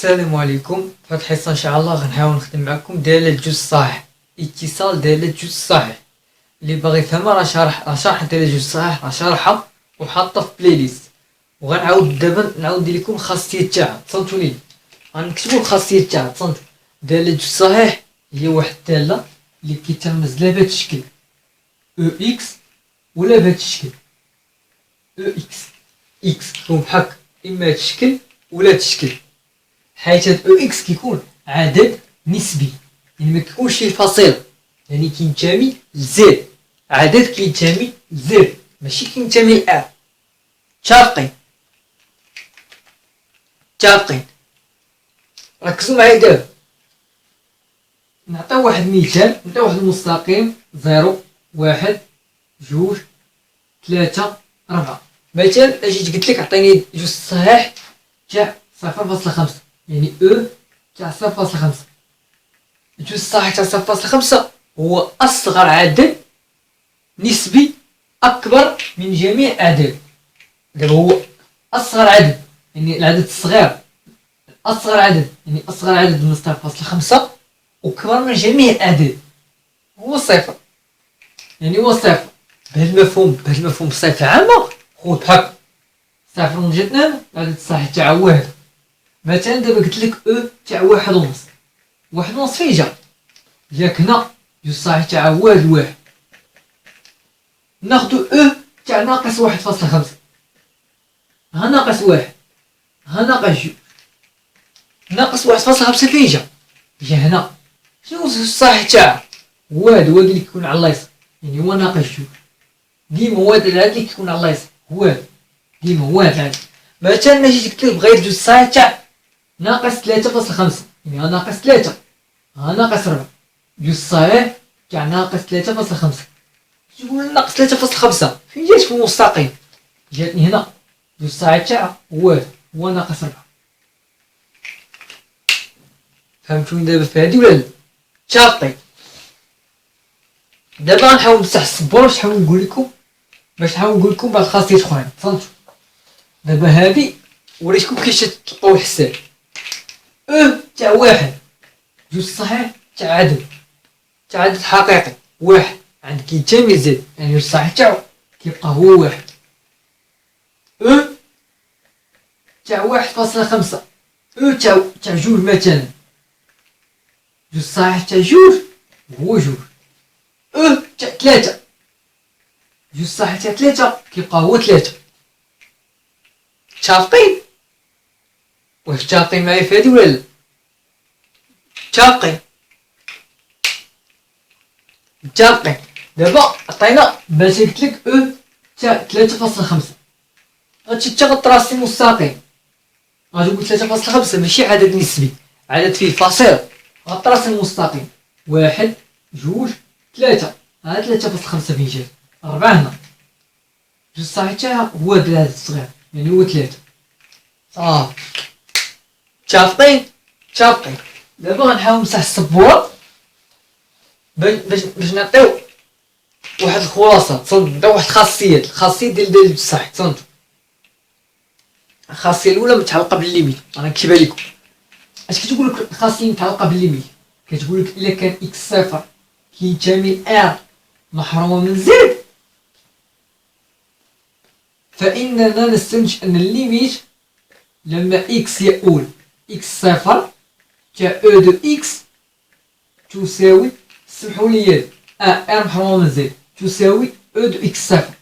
السلام عليكم. في هاد الحصة ان شاء الله غنحاول نخدم معكم دالة الجزء الصحيح، اتصال دالة الجزء الصحيح. اللي باغي يفهمها راه شرح دالة الجزء الصحيح راه شارحها وحاطة في بلايليست، وغنعاود دابا ندير لكم الخاصية تاعها. تصنتوا لي غنكتبوا الخاصية تاعها. تصنتوا دالة الجزء الصحيح هي واحد الدالة اللي كيترمز لها بهاد الشكل او اكس ولا بهاد الشكل او اكس. اكس كيكون بحال اما هاد الشكل ولا هاد الشكل، حيث هاد او اكس كيكون عدد نسبي، يعني ما كيكونش شي فاصلة، يعني كينتمي لزد، عدد كينتمي لزد ماشي كينتمي لأ. متفقين؟ ركزوا معايا دابا. نعطيو واحد المثال، نعطيو واحد المستقيم 0 1 2 3 4. مثلا جيت قلت لك عطيني جوج صحيح تاع 0.5، يعني او تاع 0.5. الجزء الصحيح تاع 0.5 هو أصغر عدد نسبي أكبر من جميع الأعداد. دابا هو أصغر عدد، يعني العدد الصغير أصغر عدد، يعني أصغر عدد من 0.5 وكبر من جميع الأعداد هو صفر، يعني هو صفر. بهذا المفهوم بصفة عامة خذ بحال صفر ونجي اثنان، العدد الصحيح تاعها هو هذا. مثلا دابا قلت لك او تاع 1.5، 1.5 فين جاك هنا جوج صحيح تاعها هو هاد الواحد. ناخدو او تاع ناقص 1.5، ها ناقص واحد، ها ناقص جوج. ناقص 1.5 فين جا هنا. شنو الصحيح تاعها؟ هو هاد اللي كيكون على اليسار، يعني هو ناقص جوج. ديما هو هاد العدد اللي كيكون على اليسار هو هاد، ديما هو هاد العدد. مثلا جيت قلت لك بغيت جوج صحيح تاع ناقص 3.5، يعني ها ناقص 3 ها ناقص 4. جوج صحيح تاع ناقص 3.5، تقول ناقص 3.5 فين جات في المستقيم؟ جاتني هنا جوج صحيح تاعها هو ناقص 4. فهمتوني دابا في هادي ولا لا؟ شاطين. دابا غنحاول نفتح السبورة باش نحاول نقول لكم بعض الخاصيات اخرين. فهمتوا؟ دابا هادي وريتكم كيفاش تطبقوا الحساب. او تاع واحد، جوج صحيح تاع عدد حقيقي واحد، عند كينتمي لزد، يعني جوج صحيح تاعو كيبقى هو واحد. او تاع 1.5، او تاع جوج، مثلا جوج صحيح تاع جوج هو جوج. او تاع 3، جوج صحيح تاع 3 كيبقى هو 3. متفقين؟ واش متفقين معايا في هادي ولا لا؟ متفقين. دابا عطينا باش قلت لك او تاع 3.5، غتمشي انت غتراسي مستقيم، غادي نقول 3.5 ماشي عدد نسبي، عدد فيه فاصلة. غتراسي المستقيم 1 2 3، ها 3.5 فين جات؟ 4 هنا. جوج صحيح تاعها هو هاد العدد الصغير، يعني هو 3. صافي متفقين. دابا غنحاول نمسح السبورة باش نعطيو واحد الخلاصة. تصنتو واحد الخاصية ديال الجوج صحيح. تصنتو الخاصية الأولى متعلقة بالليميت، أنا نكتبها لكم. اش كتقول لك الخاصية متعلقة بالليميت؟ كتقول لك إلا كان إكس صفر كينتمي لآر محرومة من زد، فإننا نستنتج أن الليميت لما إكس يؤول إكس صفر تاع أو دو إكس تساوي، سمحوا لي، آر محرومة من زد تساوي أو دو إكس صفر.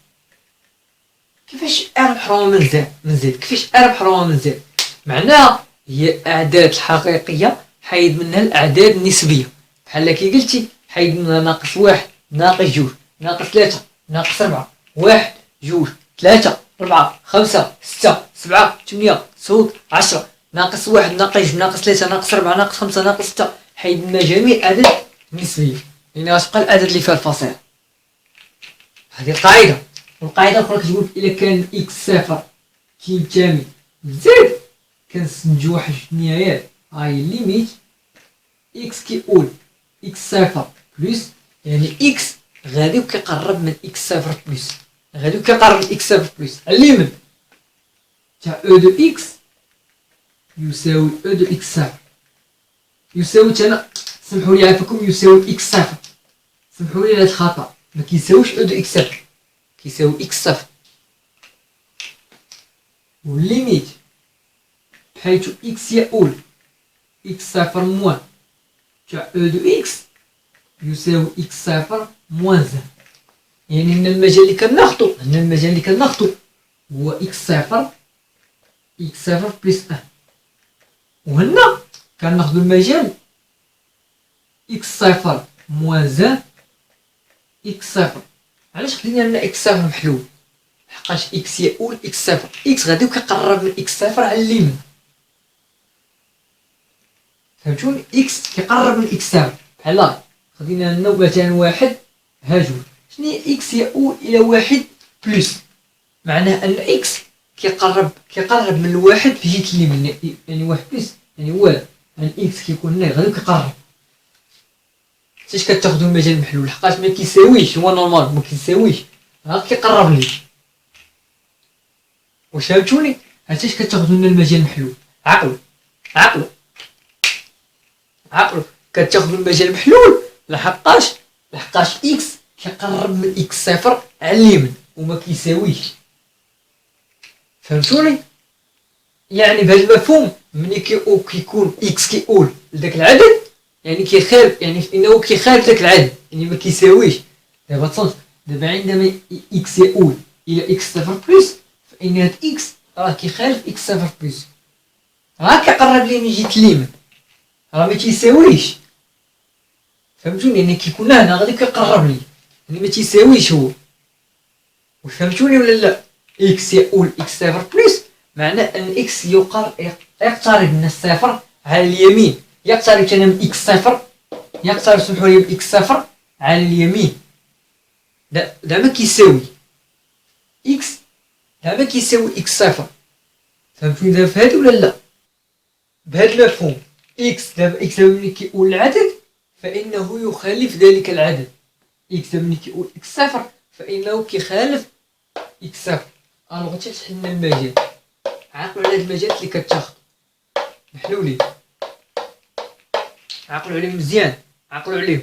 كيفاش ار محرومة من زد؟ كيفاش ار محرومة من زد؟ معناها هي الأعداد الحقيقية حيد منها الأعداد النسبية، بحال كي قلتي حيد منها ناقص واحد، ناقص جوج، ناقص 3، ناقص 4، 1 2 3 4 5 6 7 8 9 10، ناقص واحد، ناقص جوج، ناقص 3، ناقص 4، ناقص 5، ناقص 6، حيد منها جميع الأعداد النسبية، يعني غتبقى الأعداد اللي فيها الفاصلة. هذه القاعدة. والقاعدة الأخرى كتقول إلا كان إكس صفر كينتمي لزد، كنستنتجو واحد النهايات، هاي ليميت إكس كيقول إكس صفر بلس، يعني إكس غادي وكيقرب من إكس صفر بلس، غادي وكيقرب من إكس صفر بلس، الليميت تاع أو دو إكس يساوي او دو اكس صفر يساوي انا سمحوا لي عافاكم يساوي اكس صفر. سمحوا لي على هذا الخطا، ما كيساويش او دو اكس صفر، كيساوي اكس صفر. والليميت بحيث اكس يؤول اكس صفر موان تاع او دو اكس يساوي اكس صفر موان زان. يعني هنا المجال اللي كناخدو هو اكس صفر بلس ان، وهنا كناخدو المجال اكس صفر موان زان اكس صفر. علاش خدينا لنا اكس صفر محلول؟ لحقاش اكس يؤول اكس صفر، اكس غادي كيقرب من اكس صفر على اليمين، فهمتوني؟ اكس كيقرب من اكس صفر بحال هكا. خدينا لنا مثلا واحد ها جوج. شنو هي اكس يؤول الى واحد بلس؟ معناه ان اكس كيقرب من الواحد في جهه اليمين، يعني واحد بلس يعني والو، يعني اكس كيكون هنا غادي كيقرب. علاش كتاخذوا المجال المحلول؟ لحقاش ما كيساويش، هو نورمال ما كيساويش، ها كيقرب لي. واش فهمتوني؟ علاش كتاخذوا لنا المجال المحلول؟ عقلوا كتاخذوا المجال المحلول لحقاش اكس كيقرب من اكس صفر على اليمين وما كيساويش. فهمتوني؟ يعني بهذا المفهوم ملي كيكون اكس كيقول لذاك العدد يعني كيخالف، يعني انه كيخالف ذاك العدد، يعني ما كيساويش. دابا تصنت دابا عندما اكس يؤول الى اكس صفر بلس، فان هاد اكس راه كيخالف اكس صفر بلس، راه كيقرب لي من جهه اليمين، راه ما تيساويش. فهمتوني؟ يعني كيكون هنا غادي كيقرب لي، يعني ما تيساويش هو. واش فهمتوني ولا لا؟ اكس يؤول اكس صفر بلس معناه ان اكس يقترب من الصفر على اليمين، يقترب تاني من اكس صفر، يقترب سمحوا لي من اكس صفر على اليمين. دابا كيساوي اكس، دابا كيساوي اكس صفر. فهمتوني دابا في هادي ولا لا؟ بهذا المفهوم اكس دابا ملي كيقول العدد فانه يخالف ذلك العدد. اكس ملي كيقول اكس صفر فانه كيخالف اكس صفر. الوغ تحلنا المجال، عقلوا على هاد المجالات اللي كتاخد محلولين، عقلوا عليهم مزيان، عقلوا عليهم.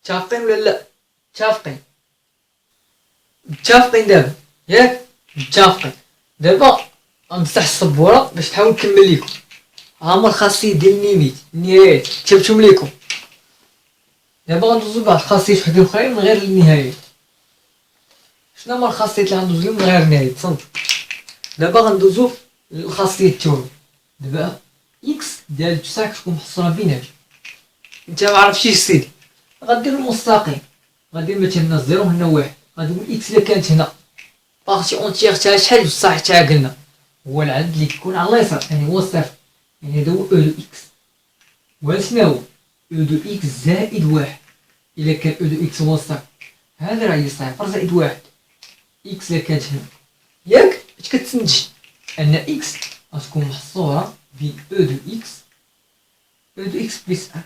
متفقين ولا لا؟ متفقين دابا ياك؟ متفقين. دابا غنفتح السبوره باش نحاول نكمل لكم. ها هما الخاصيات ديال الليميت، النهايات كتبتهم لكم. دابا غندوزو لواحد الخاصيات وحدين اخرين من غير النهايات. شنو هما الخاصيات اللي غندوزو لهم من غير النهايات؟ تصنتو دابا غندوزو للخاصيه الثانيه. دابا اكس ديال بصح كتكون محصوره بينات، انت ما عرفتيش سيدي، غدير المستقيم، غدير مثلا هنا زيرو هنا واحد، غادي نقول اكس الا كانت هنا بارتي اونتييغ تاع شحال بصح تاع قلنا هو العدد اللي كيكون على اليسار، يعني هو الصفر، يعني هذا هو او دو اكس. وهذا شنو هو؟ او دو اكس زائد واحد. الا كان او دو اكس هو الصفر، هذا راه هي صفر زائد واحد. اكس الا كانت هنا ياك اش كتنتج؟ ان اكس غتكون محصوره بين او دو اكس بلس ان.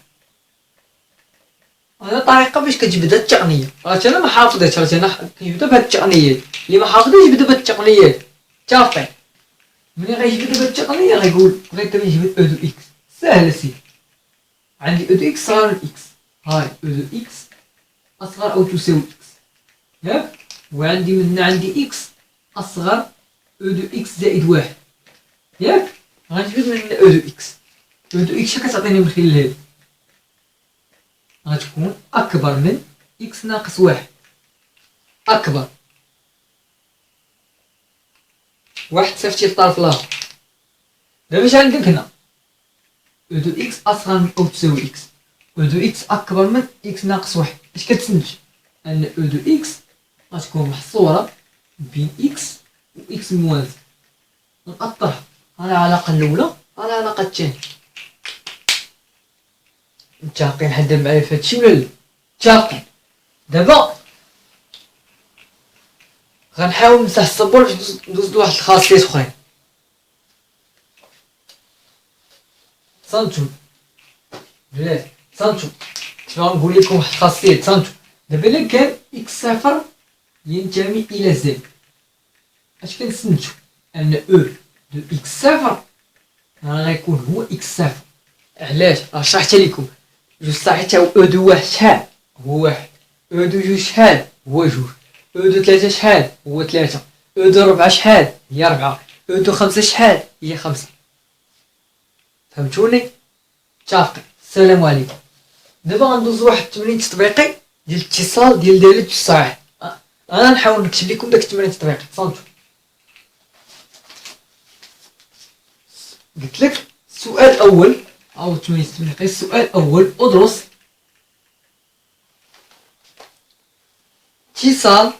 هذا طريقه باش كتجبد هاد التقنيه، راه انا ما حافظهاش، راه انا كنجبدها بهاد التقنيات، اللي ما حافظهاش يجبدها بهاد التقنيات. متفقين؟ ملي غيجبد بهاد التقنيه غيقول بغيت نجبد او دو اكس، ساهله سيدي. عندي او دو اكس صغار من اكس، هاي او دو اكس اصغر او تساوي اكس ياك، وعندي من هنا عندي اكس اصغر او دو اكس زائد واحد ياك. غنجبد من هنا او دو اكس، او دو اكس كتعطيني من خلال هادي غتكون اكبر من اكس ناقص واحد، اكبر واحد صيفطي للطرف الاخر. دابا اش عندك هنا؟ او دو اكس اصغر من او تساوي اكس، او دو اكس اكبر من اكس ناقص واحد. اش كتنتج؟ ان او دو اكس غتكون محصوره بين اكس و اكس موازي. نأطرها على العلاقه الاولى على العلاقه الثانيه. متفقين حد معايا في هادشي ولا لا؟ متفقين. دابا غنحاول نمسح السبور باش ندوز لواحد الخاصيات اخرين. صنتو بلاتي صنتو شنو غنقول لكم واحد الخاصيات. صنتو دابا الا كان اكس صفر ينتمي الى زد، اش كنستنتجو؟ ان او دو اكس صفر راه غيكون هو إكس صفر. علاش؟ راه شرحت لكم جوج صحيح او او دو واحد شحال هو واحد، او دو جوج شحال هو جوج، او دو ثلاثة شحال هو ثلاثة، او دو ربعة شحال هي ربعة، او دو خمسة شحال هي خمسة. فهمتوني؟ متفقين. السلام عليكم. دابا غندوزو واحد التمرين تطبيقي ديال الاتصال ديال دالة جوج صحيح. انا نحاول نكتب لكم داك التمرين التطبيقي. تصنتوا. قلت لك السؤال الاول او التمرين التطبيقي. السؤال الاول ادرس اتصال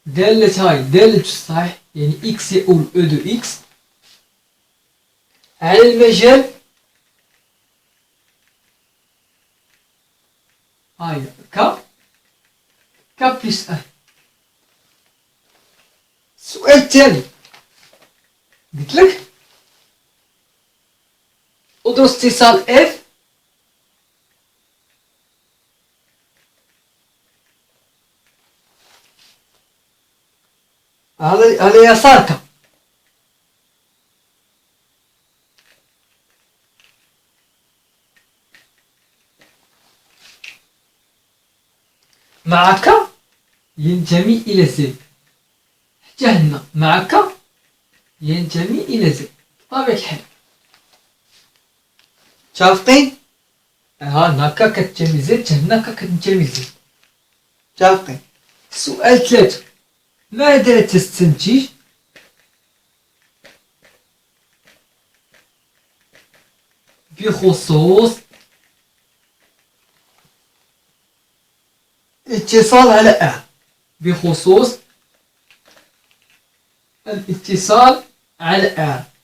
دالة هاي دالة جوج صحيح يعني اكس يؤول او دو اكس على المجال هاي ك بلس ان. السؤال الثاني قلت لك ادرس اتصال اف على يسار ك. مع ك ينتمي الى زد. حتى هنا مع ك ينتمي الى زد بطبيعة الحال. متفقين؟ هنا ك كتنتمي لزد، هنا ك كتنتمي لزد. متفقين. السؤال 3 ماذا تستنتج بخصوص اتصال على ا؟ بخصوص الاتصال على ا.